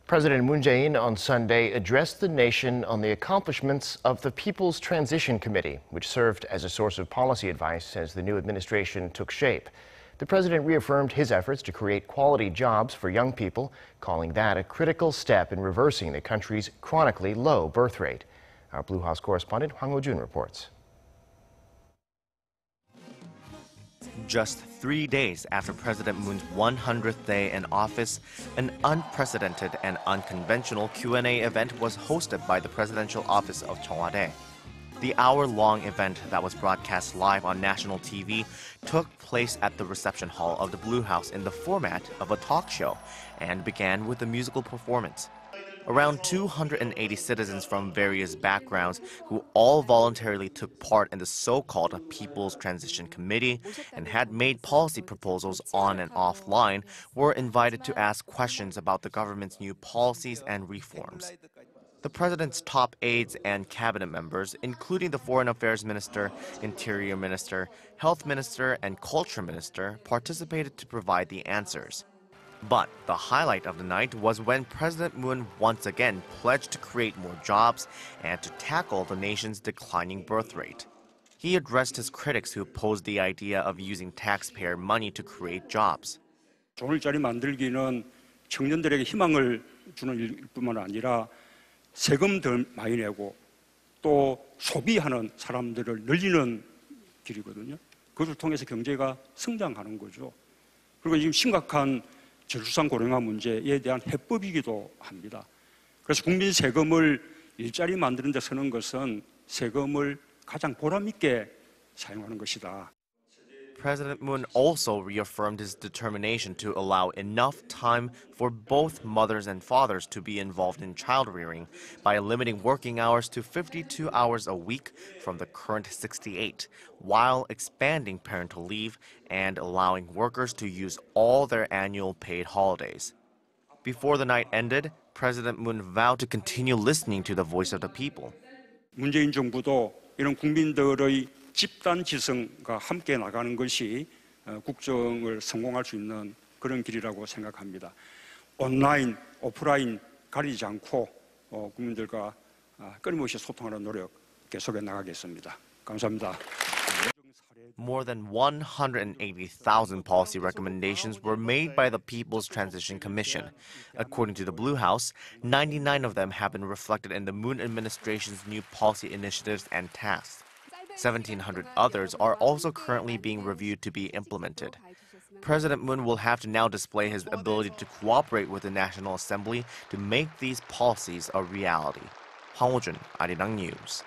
President Moon Jae-in on Sunday addressed the nation on the accomplishments of the People's Transition Committee, which served as a source of policy advice as the new administration took shape. The president reaffirmed his efforts to create quality jobs for young people, calling that a critical step in reversing the country's chronically low birth rate. Our Blue House correspondent Hwang Hojun reports. Just 3 days after President Moon's 100th day in office, an unprecedented and unconventional Q&A event was hosted by the Presidential Office of Cheong. The hour-long event that was broadcast live on national TV took place at the reception hall of the Blue House in the format of a talk show and began with a musical performance. Around 280 citizens from various backgrounds who all voluntarily took part in the so-called People's Transition Committee and had made policy proposals on and offline were invited to ask questions about the government's new policies and reforms. The president's top aides and cabinet members, including the Foreign Affairs Minister, Interior Minister, Health Minister, and Culture Minister, participated to provide the answers. But the highlight of the night was when President Moon once again pledged to create more jobs and to tackle the nation's declining birth rate. He addressed his critics who opposed the idea of using taxpayer money to create jobs. 좋은 일자리 만들기는 청년들에게 희망을 주는 일뿐만 아니라 세금 더 많이 내고 또 소비하는 사람들을 늘리는 길이거든요. 그것을 통해서 경제가 성장하는 거죠. 그리고 지금 심각한 저출산 고령화 문제에 대한 해법이기도 합니다. 그래서 국민 세금을 일자리 만드는 데 쓰는 것은 세금을 가장 보람 있게 사용하는 것이다. President Moon also reaffirmed his determination to allow enough time for both mothers and fathers to be involved in child-rearing by limiting working hours to 52 hours a week from the current 68, while expanding parental leave and allowing workers to use all their annual paid holidays. Before the night ended, President Moon vowed to continue listening to the voice of the people. 문재인 정부도 이런 국민들의 집단 지성과 함께 나가는 것이 국정을 성공할 수 있는 그런 길이라고 생각합니다. 온라인, 오프라인 가리지 않고 국민들과 끊임없이 소통하는 노력 계속해 나가겠습니다. 감사합니다. More than 180,000 policy recommendations were made by the People's Transition Commission. According to the Blue House, 99 of them have been reflected in the Moon administration's new policy initiatives and tasks. 1,700 others are also currently being reviewed to be implemented. President Moon will have to now display his ability to cooperate with the National Assembly to make these policies a reality. Hwang Hojun, Arirang News.